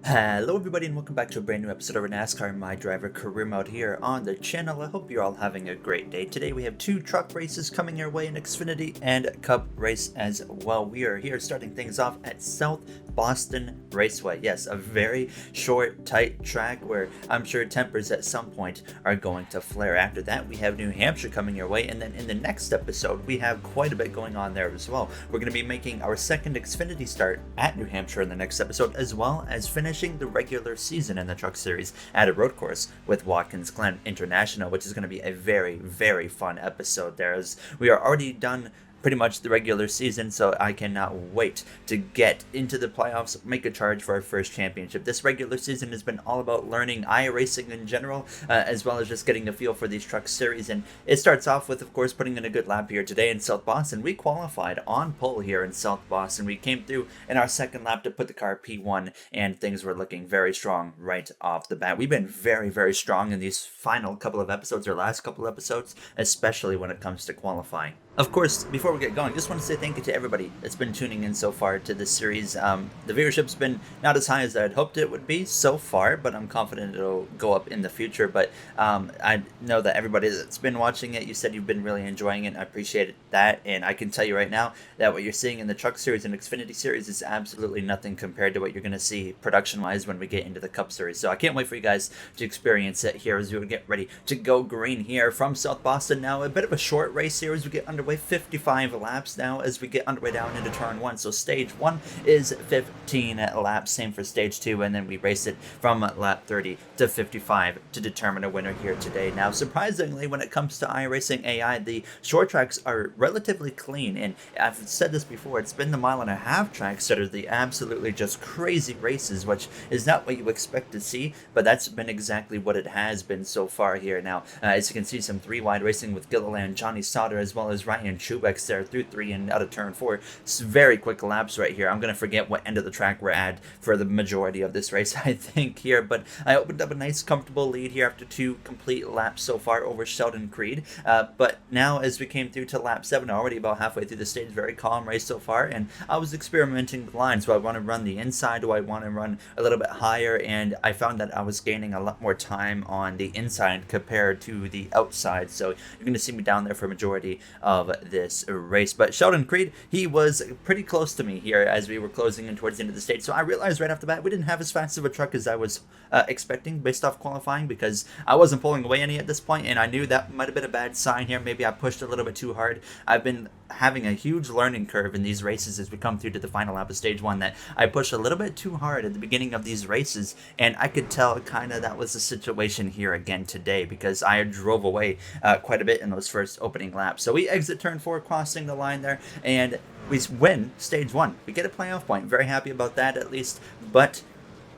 Hello everybody and welcome back to a brand new episode of our NASCAR My Driver career mode here on the channel. I hope you're all having a great day. Today we have two truck races coming your way, an Xfinity and Cup race as well. We are here starting things off at South Boston Raceway. Yes, a very short, tight track where I'm sure tempers at some point are going to flare. After that, we have New Hampshire coming your way, and then in the next episode, we have quite a bit going on there as well. We're going to be making our second Xfinity start at New Hampshire in the next episode, as well as finishing the regular season in the Truck Series at a road course with Watkins Glen International, which is going to be a very, very fun episode there, as we are already done pretty much the regular season, so I cannot wait to get into the playoffs, make a charge for our first championship. This regular season has been all about learning iRacing in general, as well as just getting a feel for these truck series, and it starts off with, of course, putting in a good lap here today in South Boston. We qualified on pole here in South Boston. We came through in our second lap to put the car P1, and things were looking very strong right off the bat. We've been very, very strong in these final couple of episodes, or last couple of episodes, especially when it comes to qualifying. Of course, before we get going, just want to say thank you to everybody that's been tuning in so far to this series. The viewership's been not as high as I'd hoped it would be so far, but I'm confident it'll go up in the future. But I know that everybody that's been watching it, you said you've been really enjoying it, and I appreciate that. And I can tell you right now that what you're seeing in the Truck Series and Xfinity Series is absolutely nothing compared to what you're going to see production-wise when we get into the Cup Series. So I can't wait for you guys to experience it here as we get ready to go green here from South Boston. Now, a bit of a short race here as we get underway. 55 laps now as we get underway down into turn 1. So stage 1 is 15 laps, same for stage 2, and then we race it from lap 30 to 55 to determine a winner here today. Now, surprisingly, when it comes to iRacing AI, the short tracks are relatively clean, and I've said this before, it's been the mile-and-a-half tracks that are the absolutely just crazy races, which is not what you expect to see, but that's been exactly what it has been so far here. Now, as you can see, some 3-wide racing with Gilliland, Johnny Sauter, as well as Ryan Truex there through 3 and out of turn 4. It's very quick laps right here. I'm going to forget what end of the track we're at for the majority of this race, I think, here, but I opened up a nice, comfortable lead here after 2 complete laps so far over Sheldon Creed, but now as we came through to lap 7, already about halfway through the stage, very calm race so far, and I was experimenting with lines. Do I want to run the inside? Do I want to run a little bit higher? And I found that I was gaining a lot more time on the inside compared to the outside, so you're going to see me down there for a majority of this race. But Sheldon Creed, he was pretty close to me here as we were closing in towards the end of the stage, so I realized right off the bat we didn't have as fast of a truck as I was expecting based off qualifying, because I wasn't pulling away any at this point, and I knew that might have been a bad sign here. Maybe I pushed a little bit too hard. I've been having a huge learning curve in these races as we come through to the final lap of stage 1, that I pushed a little bit too hard at the beginning of these races, and I could tell kind of that was the situation here again today, because I drove away quite a bit in those first opening laps. So we exit turn 4, crossing the line there, and we win stage 1. We get a playoff point. Very happy about that, at least, but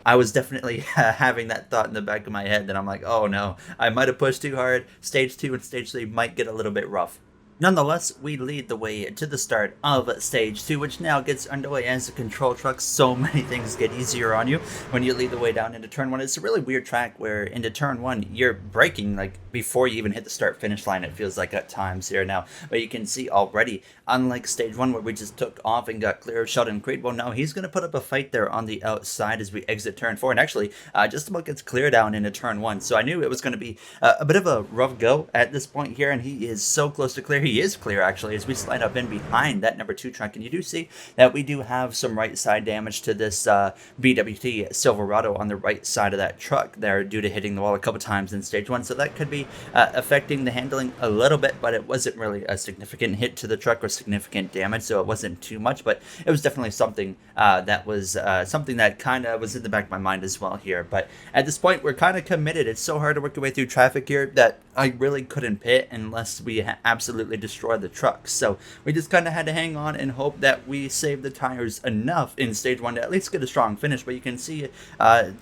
I was definitely having that thought in the back of my head that I'm like, oh no, I might have pushed too hard. Stage 2 and stage 3 might get a little bit rough. Nonetheless, we lead the way to the start of stage 2, which now gets underway as a control truck. So many things get easier on you when you lead the way down into turn 1. It's a really weird track where into turn 1, you're braking like before you even hit the start-finish line, it feels like at times here now. But you can see already, unlike stage 1 where we just took off and got clear of Sheldon Creed, well, now he's going to put up a fight there on the outside as we exit turn 4, and actually just about gets clear down into turn 1. So I knew it was going to be a bit of a rough go at this point here, and he is so close to clear. He is clear, actually, as we slide up in behind that number 2 truck, and you do see that we do have some right side damage to this BWT Silverado on the right side of that truck there due to hitting the wall a couple times in stage 1, so that could be affecting the handling a little bit, but it wasn't really a significant hit to the truck or significant damage, so it wasn't too much, but it was definitely something that was something that kind of was in the back of my mind as well here. But at this point, we're kind of committed. It's so hard to work your way through traffic here that I really couldn't pit unless we absolutely destroyed the truck. So we just kind of had to hang on and hope that we saved the tires enough in stage 1 to at least get a strong finish. But you can see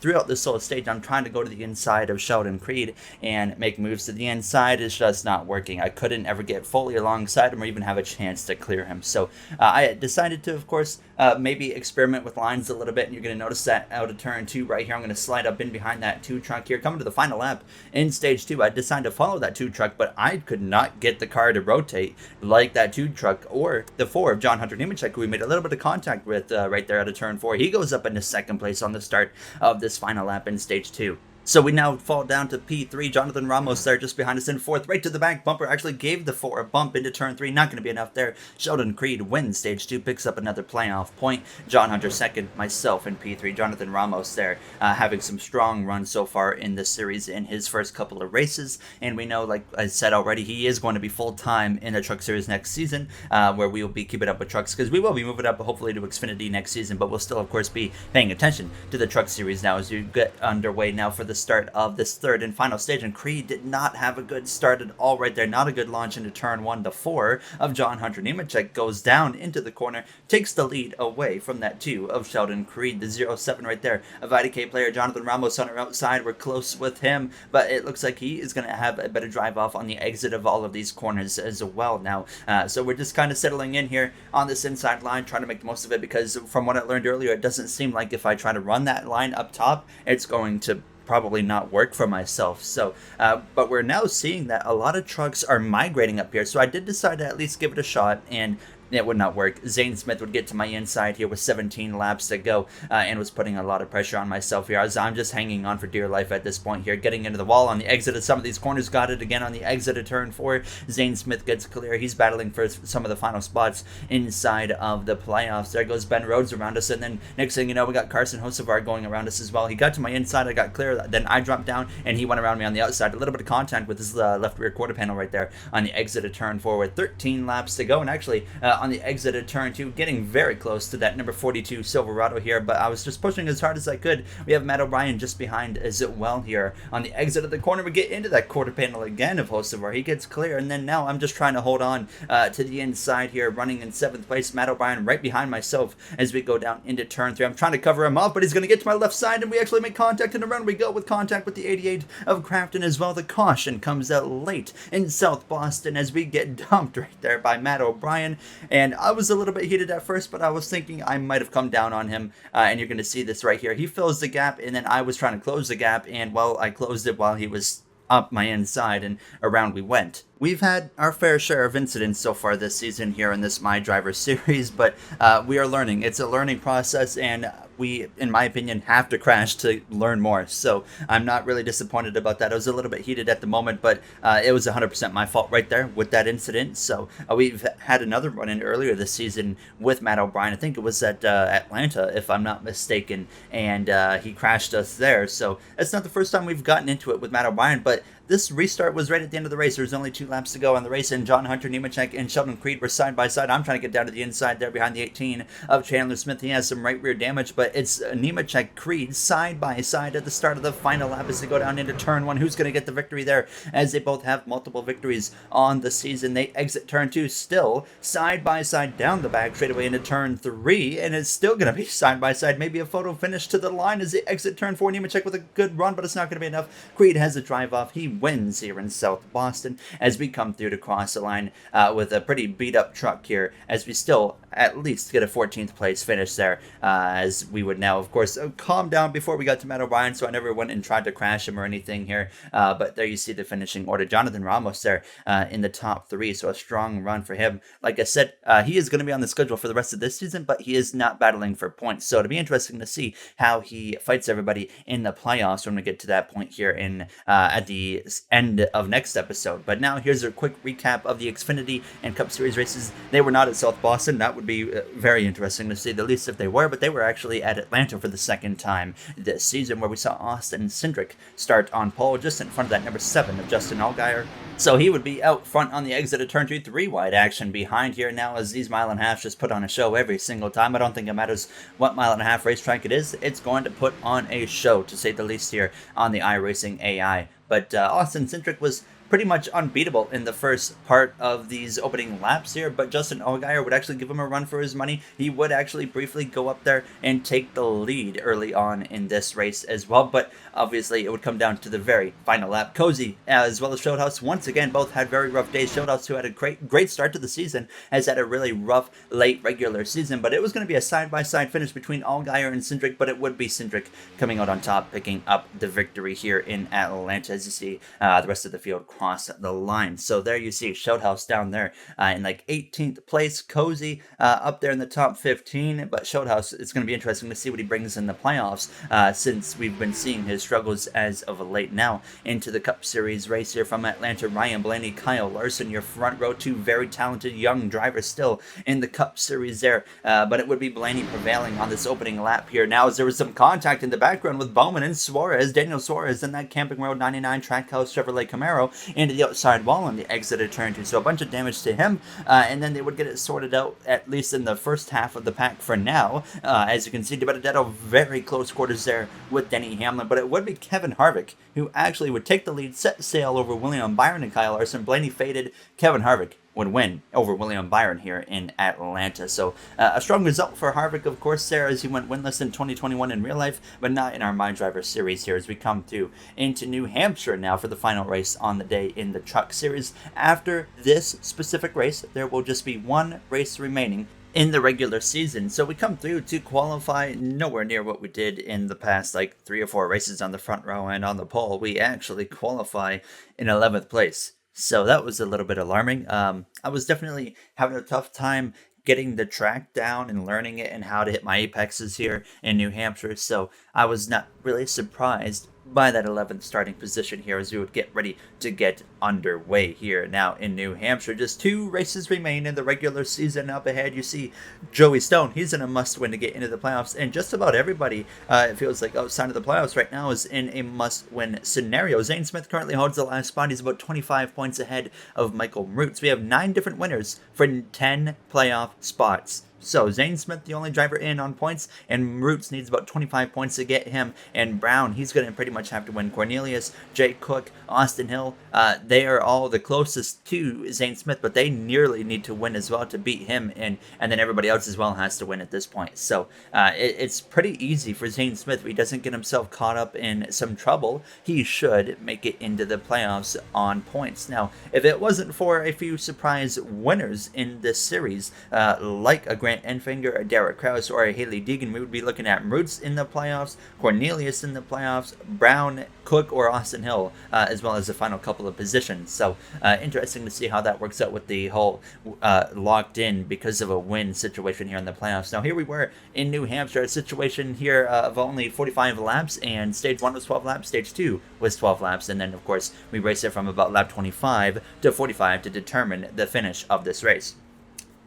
throughout this whole stage, I'm trying to go to the inside of Sheldon Creed and make moves to the inside. It's just not working. I couldn't ever get fully alongside him or even have a chance to clear him. So I decided to, of course, maybe experiment with lines a little bit, and you're going to notice that out of turn 2 right here, I'm going to slide up in behind that 2 truck here. Coming to the final lap in stage 2, I decided to follow that 2 truck, but I could not get the car to rotate rotate like that 2 truck or the 4 of John Hunter Nemechek, who we made a little bit of contact with right there at a turn 4. He goes up into second place on the start of this final lap in stage 2. So we now fall down to P3. Jonathan Ramos there just behind us in 4th. Right to the back bumper. Actually gave the 4 a bump into turn 3. Not going to be enough there. Sheldon Creed wins stage 2. Picks up another playoff point. John Hunter 2nd. Myself in P3. Jonathan Ramos there having some strong runs so far in this series in his first couple of races. And we know, like I said already, he is going to be full-time in the Truck Series next season, where we will be keeping up with trucks, because we will be moving up hopefully to Xfinity next season, but we'll still, of course, be paying attention to the Truck Series now as you get underway now for the start of this third and final stage. And Creed did not have a good start at all right there. Not a good launch into turn 1. The 4 of John Hunter Nemechek goes down into the corner, takes the lead away from that 2 of Sheldon Creed. The 0-7 right there of IDK player Jonathan Ramos on our outside. We're close with him, but it looks like he is going to have a better drive off on the exit of all of these corners as well now. So we're just kind of settling in here on this inside line, trying to make the most of it, because from what I learned earlier, it doesn't seem like if I try to run that line up top, it's going to probably not work for myself. So but we're now seeing that a lot of trucks are migrating up here, so I did decide to at least give it a shot, and it would not work. Zane Smith would get to my inside here with 17 laps to go, and was putting a lot of pressure on myself here, as I'm just hanging on for dear life at this point here, getting into the wall on the exit of some of these corners. Got it again on the exit of turn 4. Zane Smith gets clear. He's battling for some of the final spots inside of the playoffs. There goes Ben Rhodes around us, and then next thing you know, we got Carson Hocevar going around us as well. He got to my inside, I got clear, then I dropped down, and he went around me on the outside. A little bit of contact with his left rear quarter panel right there on the exit of turn 4 with 13 laps to go, and actually on the exit of turn 2, getting very close to that number 42 Silverado here, but I was just pushing as hard as I could. We have Matt O'Brien just behind as well here. On the exit of the corner, we get into that quarter panel again of Hocevar. He gets clear, and then now I'm just trying to hold on to the inside here, running in 7th place. Matt O'Brien right behind myself as we go down into turn 3. I'm trying to cover him off, but he's going to get to my left side, and we actually make contact, and around we go with contact with the 88 of Crafton as well. The caution comes out late in South Boston as we get dumped right there by Matt O'Brien, and I was a little bit heated at first, but I was thinking I might have come down on him, and you're going to see this right here. He fills the gap, and then I was trying to close the gap, and well, I closed it while he was up my inside, and around we went. We've had our fair share of incidents so far this season here in this My Driver series, but we are learning. It's a learning process, and we, in my opinion, have to crash to learn more. So I'm not really disappointed about that. I was a little bit heated at the moment, but it was 100% my fault right there with that incident. So we've had another run-in earlier this season with Matt O'Brien. I think it was at Atlanta, if I'm not mistaken, and he crashed us there. So it's not the first time we've gotten into it with Matt O'Brien, but this restart was right at the end of the race. There was only 2 laps to go on the race, and John Hunter Nemechek and Sheldon Creed were side by side. I'm trying to get down to the inside there behind the 18 of Chandler Smith. He has some right rear damage, but it's Nemechek Creed side by side at the start of the final lap as they go down into turn 1. Who's going to get the victory there, as they both have multiple victories on the season? They exit turn 2 still side by side down the back straightaway into turn 3, and it's still going to be side by side. Maybe a photo finish to the line as they exit turn 4. Nemechek with a good run, but it's not going to be enough. Creed has a drive off. He wins here in South Boston as we come through to cross the line with a pretty beat up truck here, as we still at least get a 14th place finish there, as we would now, of course, calm down before we got to Matt O'Brien, so I never went and tried to crash him or anything here, but there you see the finishing order. Jonathan Ramos there in the top 3, so a strong run for him. Like I said, he is going to be on the schedule for the rest of this season, but he is not battling for points, so it'll be interesting to see how he fights everybody in the playoffs when we get to that point here in at the end of next episode. But now here's a quick recap of the Xfinity and Cup Series races. They were not at South Boston. That would be very interesting to see, the least if they were, but they were actually at Atlanta for the second time this season, where we saw Austin Cindric start on pole just in front of that number 7 of Justin Allgaier. So he would be out front on the exit of turn 2, 3 wide action behind here now, as these mile and a half just put on a show every single time. I don't think it matters what mile and a half racetrack it is. It's going to put on a show, to say the least, here on the iRacing AI. But Austin Cindric was pretty much unbeatable in the first part of these opening laps here, but Justin Allgaier would actually give him a run for his money. He would actually briefly go up there and take the lead early on in this race as well, but obviously it would come down to the very final lap. Cozy as well as Shieldhouse once again both had very rough days. Shieldhouse, who had a great start to the season, has had a really rough late regular season, but it was going to be a side-by-side finish between Allgaier and Cindric, but it would be Cindric coming out on top, picking up the victory here in Atlanta, as you see the rest of the field across the line. So there you see Showhouse down there in like 18th place, Cozy up there in the top 15. But Showhouse, it's going to be interesting to see what he brings in the playoffs since we've been seeing his struggles as of late. Now into the Cup Series race here from Atlanta, Ryan Blaney, Kyle Larson, your front row, two very talented young drivers still in the Cup Series there. But it would be Blaney prevailing on this opening lap here. Now, as there was some contact in the background with Bowman and Suarez, Daniel Suarez in that Camping Road 99 Trackhouse Chevrolet Camaro into the outside wall on the exit of turn 2. So a bunch of damage to him, and then they would get it sorted out at least in the first half of the pack for now. As you can see, DiBenedetto very close quarters there with Denny Hamlin, but it would be Kevin Harvick who actually would take the lead, set sail over William Byron and Kyle Larson. Blaney faded. Kevin Harvick would win over William Byron here in Atlanta. So a strong result for Harvick, of course, there, as he went winless in 2021 in real life, but not in our My Driver Series here as we come through into New Hampshire now for the final race on the day in the Truck Series. After this specific race, there will just be one race remaining in the regular season. So we come through to qualify nowhere near what we did in the past like 3 or 4 races on the front row and on the pole. We actually qualify in 11th place. So that was a little bit alarming. I was definitely having a tough time getting the track down and learning it and how to hit my apexes here in New Hampshire. So I was not really surprised by that 11th starting position here as we would get ready to get underway here now in New Hampshire. Just 2 races remain in the regular season. Up ahead you see Joey Stone. He's in a must-win to get into the playoffs, and just about everybody it feels like outside of the playoffs right now is in a must-win scenario. Zane Smith currently holds the last spot. He's about 25 points ahead of Michael Roots. We have 9 different winners for 10 playoff spots. So Zane Smith, the only driver in on points, and Roots needs about 25 points to get him. And Brown, he's going to pretty much have to win. Cornelius, Jake Cook, Austin Hill, they are all the closest to Zane Smith, but they nearly need to win as well to beat him. And then everybody else as well has to win at this point. So it's pretty easy for Zane Smith. If he doesn't get himself caught up in some trouble, he should make it into the playoffs on points. Now, if it wasn't for a few surprise winners in this series, like a Grant Enfinger, a Derek Kraus, or a Haley Deegan, we would be looking at Roots in the playoffs, Cornelius in the playoffs, Brown, Cook, or Austin Hill, as well as the final couple of positions. So interesting to see how that works out with the whole locked in because of a win situation here in the playoffs. Now here we were in New Hampshire, a situation here of only 45 laps, and stage 1 was 12 laps, stage 2 was 12 laps, and then of course we raced it from about lap 25 to 45 to determine the finish of this race.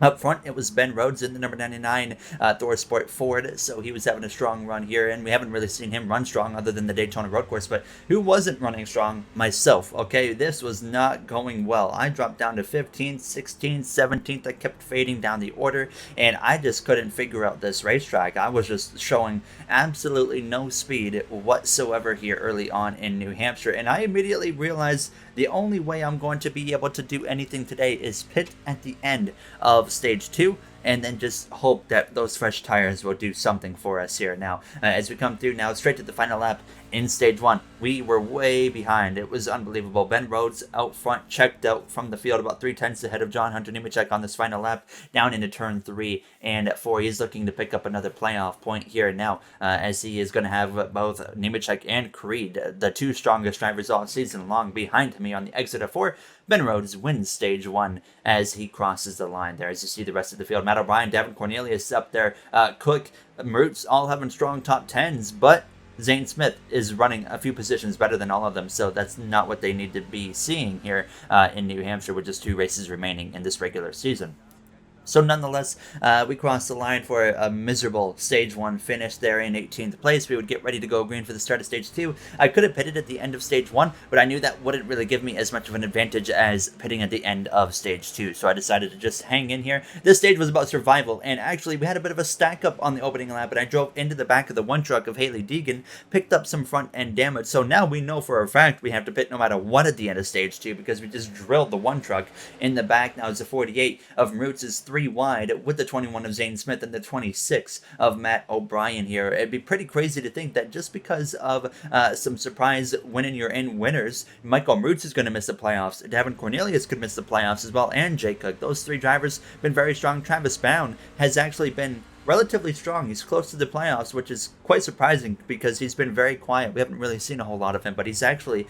Up front, it was Ben Rhodes in the number 99 Thor Sport Ford, so he was having a strong run here, and we haven't really seen him run strong other than the Daytona Road Course, but who wasn't running strong? Myself, okay? This was not going well. I dropped down to 15th, 16th, 17th. I kept fading down the order, and I just couldn't figure out this racetrack. I was just showing absolutely no speed whatsoever here early on in New Hampshire, and I immediately realized the only way I'm going to be able to do anything today is pit at the end of stage 2 and then just hope that those fresh tires will do something for us here. Now, as we come through now, straight to the final lap in stage 1, we were way behind. It was unbelievable. Ben Rhodes out front, checked out from the field about 3/10 ahead of John Hunter Nemechek on this final lap, down into turn 3 and 4. He's looking to pick up another playoff point here now, as he is going to have both Nemechek and Creed, the 2 strongest drivers all season long, behind him on the exit of 4. Ben Rhodes wins stage 1 as he crosses the line there. As you see the rest of the field, Matt O'Brien, Devin Cornelius up there, Cook, Roots, all having strong top 10s, but Zane Smith is running a few positions better than all of them, so that's not what they need to be seeing here in New Hampshire with just 2 races remaining in this regular season. So nonetheless, we crossed the line for a miserable Stage 1 finish there in 18th place. We would get ready to go green for the start of Stage 2. I could have pitted at the end of Stage 1, but I knew that wouldn't really give me as much of an advantage as pitting at the end of Stage 2. So I decided to just hang in here. This stage was about survival, and actually we had a bit of a stack up on the opening lap, and I drove into the back of the one truck of Haley Deegan, picked up some front end damage. So now we know for a fact we have to pit no matter what at the end of Stage 2 because we just drilled the one truck in the back. Now it's a 48 of Roots is 3 wide with the 21 of Zane Smith and the 26 of Matt O'Brien here. It'd be pretty crazy to think that just because of some surprise winning your in winners, Michael Roots is going to miss the playoffs. Devin Cornelius could miss the playoffs as well, and Jake Cook. Those 3 drivers have been very strong. Travis Bound has actually been relatively strong. He's close to the playoffs, which is quite surprising because he's been very quiet. We haven't really seen a whole lot of him, but he's actually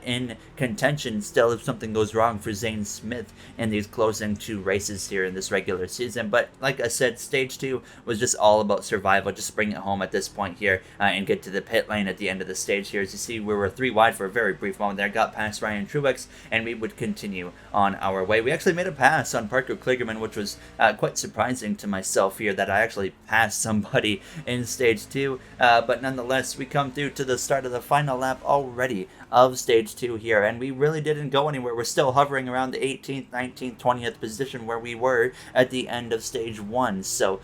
in contention still if something goes wrong for Zane Smith in these closing 2 races here in this regular season. But like I said, stage 2 was just all about survival. Just bring it home at this point here and get to the pit lane at the end of the stage here. As you see, we were 3 wide for a very brief moment there, got past Ryan Truex, and we would continue on our way. We actually made a pass on Parker Kligerman, which was quite surprising to myself here that I actually passed somebody in stage 2, but nonetheless, we come through to the start of the final lap already of stage 2 here, and we really didn't go anywhere. We're still hovering around the 18th, 19th, 20th position where we were at the end of stage 1. So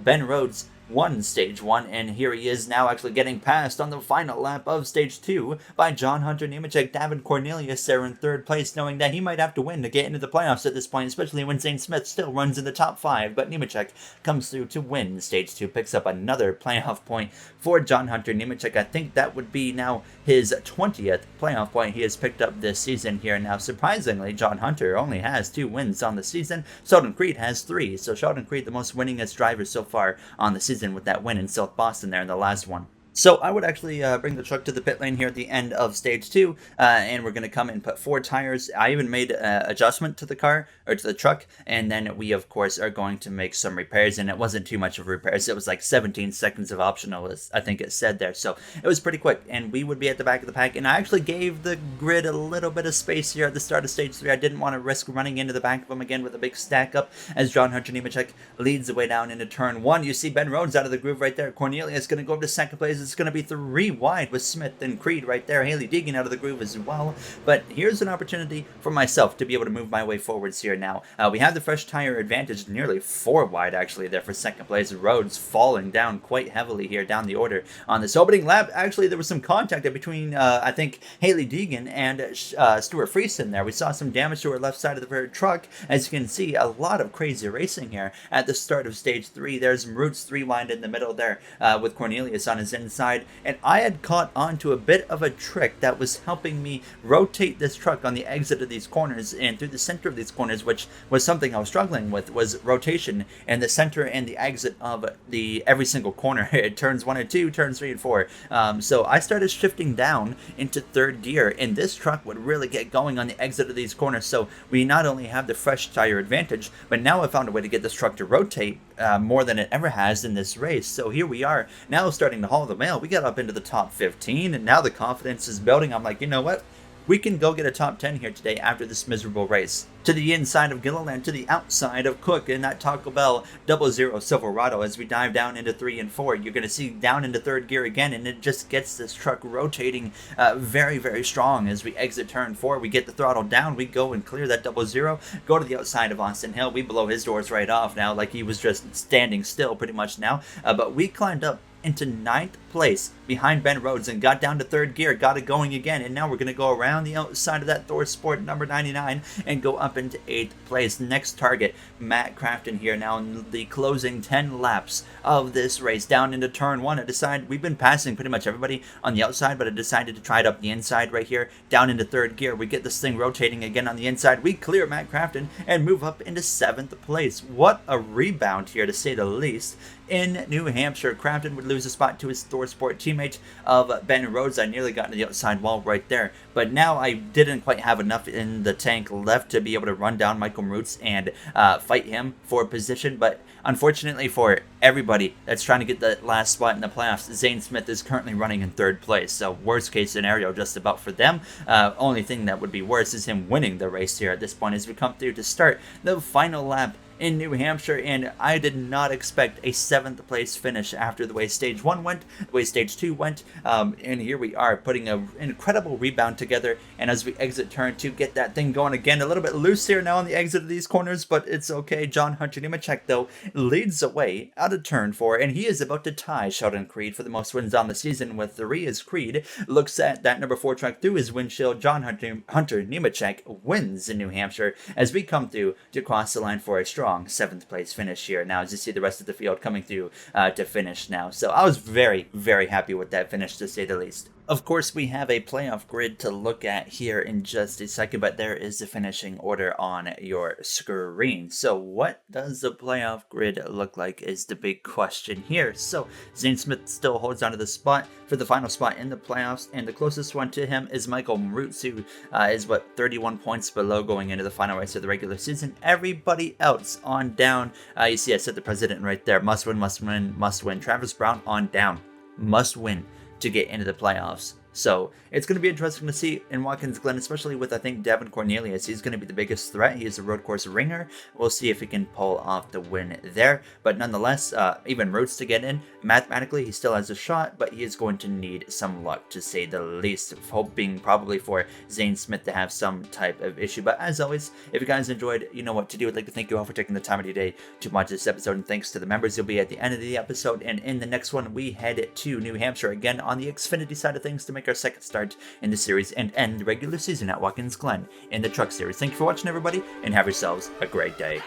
Ben Rhodes won stage 1, and here he is now actually getting passed on the final lap of stage 2 by John Hunter Nemechek. David Cornelius there in 3rd place, knowing that he might have to win to get into the playoffs at this point, especially when Zane Smith still runs in the top 5, but Nemechek comes through to win stage 2, picks up another playoff point for John Hunter Nemechek. I think that would be now his 20th playoff point he has picked up this season here. Now, surprisingly, John Hunter only has 2 wins on the season. Sheldon Creed has 3, so Sheldon Creed the most winningest driver so far on the season, with that win in South Boston there in the last one. So I would actually bring the truck to the pit lane here at the end of stage 2, and we're going to come and put 4 tires. I even made an adjustment to the car, or to the truck, and then we, of course, are going to make some repairs, and it wasn't too much of repairs. It was like 17 seconds of optional, as I think it said there, so it was pretty quick, and we would be at the back of the pack, and I actually gave the grid a little bit of space here at the start of stage 3. I didn't want to risk running into the back of them again with a big stack up, as John Hunter Nemechek leads the way down into turn 1. You see Ben Rhodes out of the groove right there. Cornelius is going to go up to 2nd place. It's going to be 3 wide with Smith and Creed right there. Haley Deegan out of the groove as well. But here's an opportunity for myself to be able to move my way forwards here now. We have the fresh tire advantage, nearly 4 wide actually there for 2nd place. Rhodes falling down quite heavily here down the order on this opening lap. Actually, there was some contact between, I think, Haley Deegan and Stuart Friesen there. We saw some damage to our left side of the truck. As you can see, a lot of crazy racing here at the start of stage 3. There's Roots 3 wide in the middle there with Cornelius on his inside. And I had caught on to a bit of a trick that was helping me rotate this truck on the exit of these corners and through the center of these corners, which was something I was struggling with, was rotation in the center and the exit of every single corner. Turns 1 and 2, turns 3 and 4. So I started shifting down into 3rd gear, and this truck would really get going on the exit of these corners. So we not only have the fresh tire advantage, but now I found a way to get this truck to rotate more than it ever has in this race. So here we are now starting to haul the mail. We got up into the top 15, and now the confidence is building. I'm like, you know what? We can go get a top 10 here today after this miserable race. To the inside of Gilliland, to the outside of Cook in that Taco Bell 00 Silverado as we dive down into 3 and 4. You're going to see down into 3rd gear again, and it just gets this truck rotating very, very strong as we exit turn 4. We get the throttle down, we go and clear that 00, go to the outside of Austin Hill. We blow his doors right off now, like he was just standing still pretty much now. But we climbed up into 9th place behind Ben Rhodes and got down to 3rd gear, got it going again, and now we're going to go around the outside of that Thor Sport number 99 and go up into 8th place. Next target, Matt Crafton here now in the closing 10 laps of this race. Down into turn 1, I decided, we've been passing pretty much everybody on the outside, but I decided to try it up the inside right here. Down into 3rd gear, we get this thing rotating again on the inside. We clear Matt Crafton and move up into 7th place. What a rebound here, to say the least. In New Hampshire, Crafton would lose a spot to his Thor Sport teammate of Ben Rhodes. I nearly got into the outside wall right there, but now I didn't quite have enough in the tank left to be able to run down Michael Roots and fight him for position. But unfortunately for everybody that's trying to get the last spot in the playoffs, Zane Smith is currently running in 3rd place. So worst case scenario just about for them. Only thing that would be worse is him winning the race here at this point as we come through to start the final lap in New Hampshire, and I did not expect a 7th place finish after the way stage 1 went, the way stage 2 went, and here we are putting an incredible rebound together, and as we exit turn 2, get that thing going again. A little bit loose here now on the exit of these corners, but it's okay. John Hunter Nemechek, though, leads the way out of turn 4, and he is about to tie Sheldon Creed for the most wins on the season with 3 as Creed looks at that number 4 truck through his windshield. John Hunter Nemechek wins in New Hampshire as we come through to cross the line for a strong strong 7th place finish here. Now, as you see the rest of the field coming through to finish now. So I was very, very happy with that finish, to say the least. Of course, we have a playoff grid to look at here in just a second, but there is the finishing order on your screen. So what does the playoff grid look like is the big question here. So Zane Smith still holds onto the spot for the final spot in the playoffs, and the closest one to him is Michael Marutz, who is 31 points below going into the final race of the regular season. Everybody else on down, you see I said the president right there, must win, must win, must win. Travis Brown on down, must win to get into the playoffs. So it's going to be interesting to see in Watkins Glen, especially with, I think, Devin Cornelius. He's going to be the biggest threat. He is a road course ringer. We'll see if he can pull off the win there. But nonetheless, even Rhodes to get in, mathematically, he still has a shot, but he is going to need some luck, to say the least. Hoping probably for Zane Smith to have some type of issue. But as always, if you guys enjoyed, you know what to do. I'd like to thank you all for taking the time of your day to watch this episode. And thanks to the members, you'll be at the end of the episode. And in the next one, we head to New Hampshire again on the Xfinity side of things to make our second start in the series and end the regular season at Watkins Glen in the Truck Series. Thank you for watching, everybody, and have yourselves a great day.